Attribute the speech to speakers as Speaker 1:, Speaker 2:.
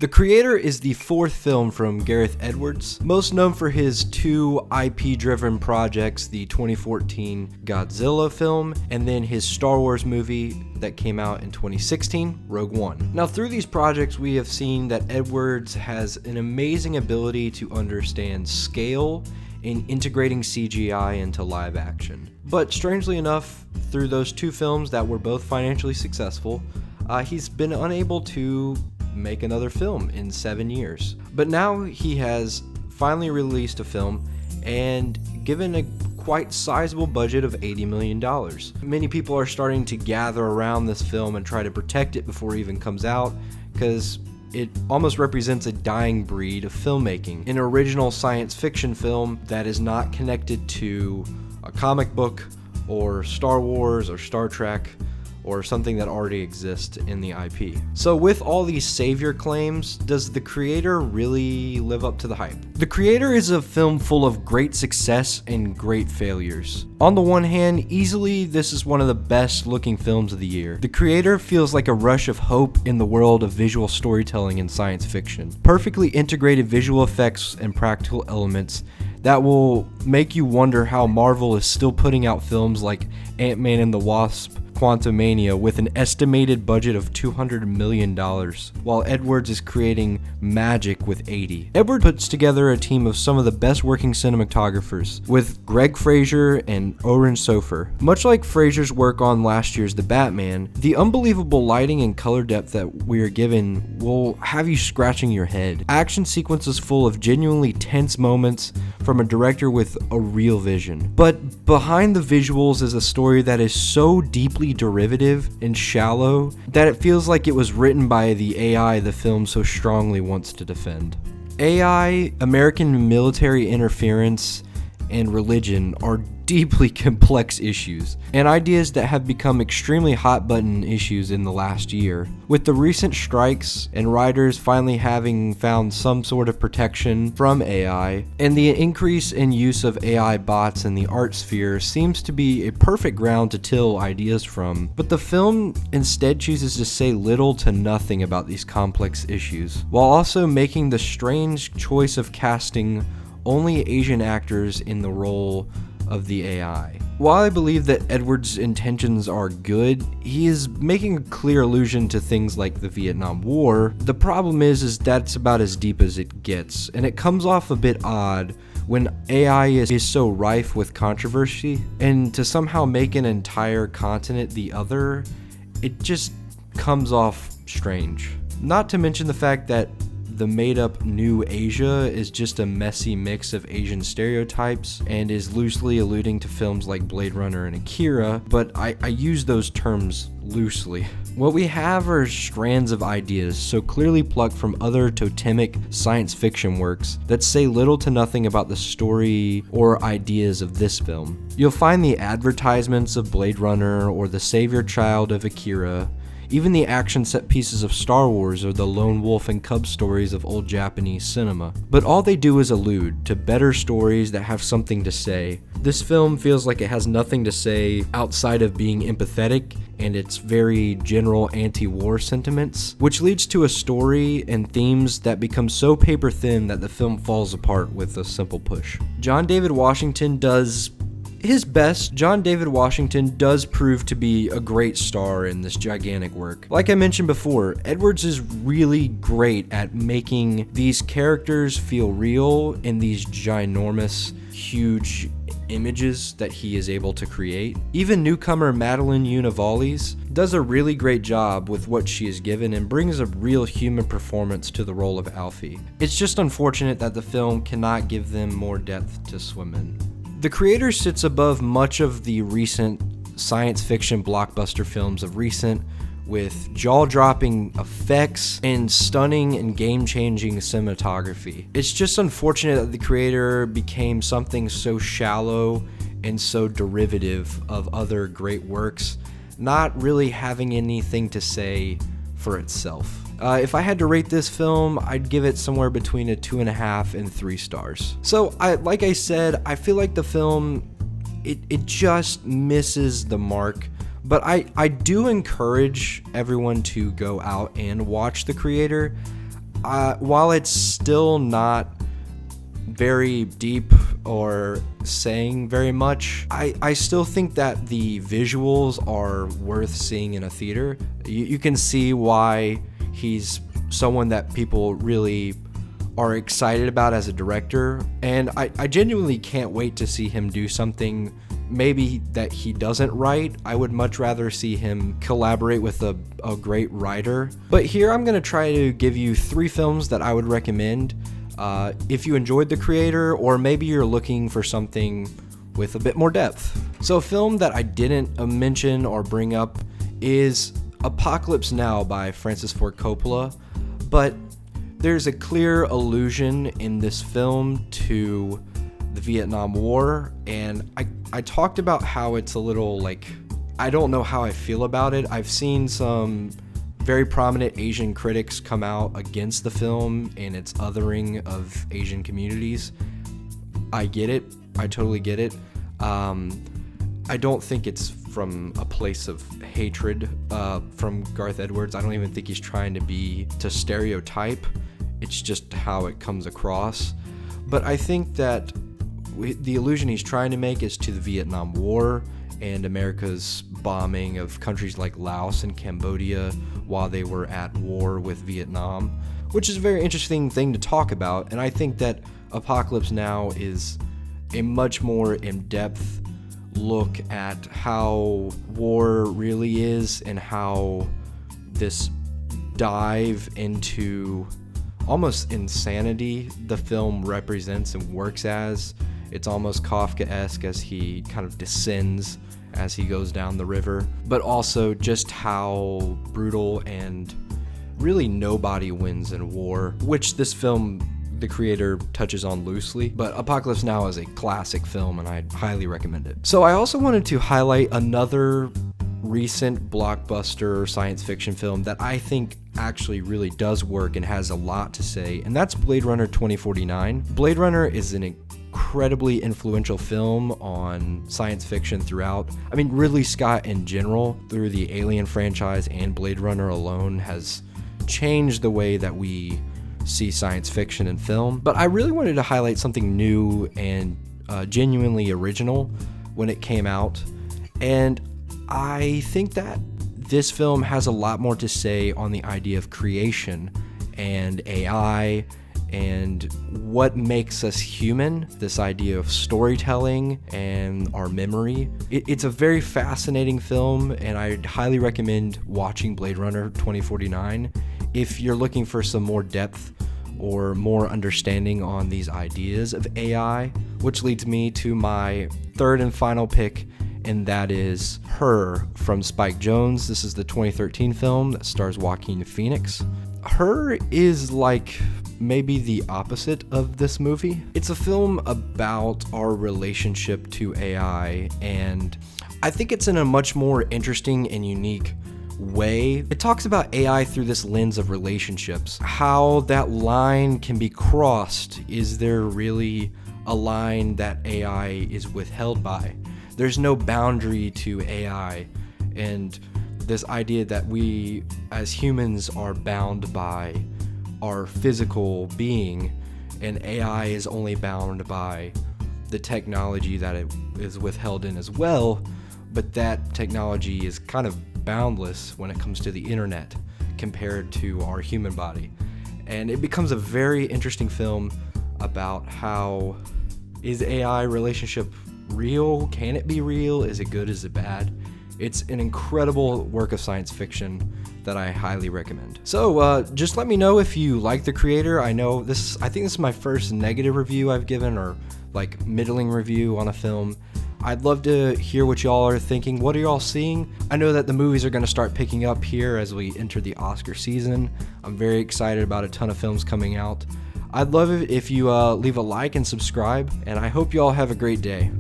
Speaker 1: The Creator is the fourth film from Gareth Edwards, most known for his two IP-driven projects, the 2014 Godzilla film, and then his Star Wars movie that came out in 2016, Rogue One. Now, through these projects, we have seen that Edwards has an amazing ability to understand scale in integrating CGI into live action. But strangely enough, through those two films that were both financially successful, he's been unable to make another film in 7 years. But now he has finally released a film and given a quite sizable budget of $80 million. Many people are starting to gather around this film and try to protect it before it even comes out, because it almost represents a dying breed of filmmaking. An original science fiction film that is not connected to a comic book or Star Wars or Star Trek or something that already exists in the IP. So with all these savior claims, does The Creator really live up to the hype? The Creator is a film full of great success and great failures. On the one hand, easily this is one of the best looking films of the year. The Creator feels like a rush of hope in the world of visual storytelling and science fiction. Perfectly integrated visual effects and practical elements that will make you wonder how Marvel is still putting out films like Ant-Man and the Wasp: Quantumania with an estimated budget of $200 million, while Edwards is creating magic with 80. Edwards puts together a team of some of the best working cinematographers, with Greg Fraser and Oren Sofer. Much like Fraser's work on last year's The Batman, the unbelievable lighting and color depth that we are given will have you scratching your head. Action sequences full of genuinely tense moments from a director with a real vision. But behind the visuals is a story that is so deeply derivative and shallow that it feels like it was written by the AI the film so strongly wants to defend. AI, American military interference, and religion are deeply complex issues, and ideas that have become extremely hot button issues in the last year. With the recent strikes and writers finally having found some sort of protection from AI, and the increase in use of AI bots in the art sphere seems to be a perfect ground to till ideas from. But the film instead chooses to say little to nothing about these complex issues, while also making the strange choice of casting only Asian actors in the role of the AI. While I believe that Edwards' intentions are good, he is making a clear allusion to things like the Vietnam War. The problem is that's about as deep as it gets, and it comes off a bit odd when AI is so rife with controversy, and to somehow make an entire continent the other, it just comes off strange. Not to mention the fact that the made-up New Asia is just a messy mix of Asian stereotypes and is loosely alluding to films like Blade Runner and Akira, but I use those terms loosely. What we have are strands of ideas so clearly plucked from other totemic science fiction works that say little to nothing about the story or ideas of this film. You'll find the advertisements of Blade Runner or the savior child of Akira, even the action set pieces of Star Wars or the lone wolf and cub stories of old Japanese cinema. But all they do is allude to better stories that have something to say. This film feels like it has nothing to say outside of being empathetic and its very general anti-war sentiments, which leads to a story and themes that become so paper thin that the film falls apart with a simple push. John David Washington does his best. John David Washington does prove to be a great star in this gigantic work. Like I mentioned before, Edwards is really great at making these characters feel real in these ginormous, huge images that he is able to create. Even newcomer Madeline Univalis does a really great job with what she is given and brings a real human performance to the role of Alfie. It's just unfortunate that the film cannot give them more depth to swim in. The Creator sits above much of the recent science fiction blockbuster films of recent, with jaw-dropping effects and stunning and game-changing cinematography. It's just unfortunate that The Creator became something so shallow and so derivative of other great works, not really having anything to say for itself. If I had to rate this film, I'd give it somewhere between a 2.5 and 3 stars. So, like I said, I feel like the film, it just misses the mark. But I do encourage everyone to go out and watch The Creator. while it's still not very deep or saying very much, I still think that the visuals are worth seeing in a theater. You can see why he's someone that people really are excited about as a director, and I genuinely can't wait to see him do something maybe that he doesn't write. I would much rather see him collaborate with a great writer. But here I'm going to try to give you 3 films that I would recommend if you enjoyed the creator, or maybe you're looking for something with a bit more depth. So a film that I didn't mention or bring up is Apocalypse Now by Francis Ford Coppola, but there's a clear allusion in this film to the Vietnam War, and I talked about how it's a little like, I don't know how I feel about it. I've seen some very prominent Asian critics come out against the film and its othering of Asian communities. I get it. I totally get it. I don't think it's from a place of hatred from Gareth Edwards. I don't even think he's trying to stereotype. It's just how it comes across. But I think that the illusion he's trying to make is to the Vietnam War and America's bombing of countries like Laos and Cambodia while they were at war with Vietnam, which is a very interesting thing to talk about. And I think that Apocalypse Now is a much more in-depth look at how war really is and how this dive into almost insanity the film represents and works as. It's almost Kafkaesque as he kind of descends as he goes down the river, but also just how brutal and really nobody wins in war, which this film, the creator, touches on loosely. But Apocalypse Now is a classic film and I highly recommend it. So I also wanted to highlight another recent blockbuster science fiction film that I think actually really does work and has a lot to say, and that's Blade Runner 2049. Blade Runner is an incredibly influential film on science fiction throughout. I mean, Ridley Scott in general, through the Alien franchise and Blade Runner alone, has changed the way that we see science fiction and film. But I really wanted to highlight something new and genuinely original when it came out, and I think that this film has a lot more to say on the idea of creation and AI and what makes us human, this idea of storytelling and our memory. It's a very fascinating film, and I'd highly recommend watching Blade Runner 2049 if you're looking for some more depth or more understanding on these ideas of AI, which leads me to my third and final pick, and that is Her from Spike Jonze. This is the 2013 film that stars Joaquin Phoenix. Her is like maybe the opposite of this movie. It's a film about our relationship to AI, and I think it's in a much more interesting and unique way. It talks about AI through this lens of relationships, how that line can be crossed. Is there really a line that AI is withheld by? There's no boundary to AI, and this idea that we as humans are bound by our physical being, and AI is only bound by the technology that it is withheld in as well, but that technology is kind of boundless when it comes to the internet compared to our human body. And it becomes a very interesting film about how, is AI relationship real? Can it be real? Is it good? Is it bad? It's an incredible work of science fiction that I highly recommend. So just let me know if you like the creator. I think this is my first negative review I've given, or like middling review on a film. I'd love to hear what y'all are thinking. What are y'all seeing? I know that the movies are going to start picking up here as we enter the Oscar season. I'm very excited about a ton of films coming out. I'd love it if you leave a like and subscribe, and I hope y'all have a great day.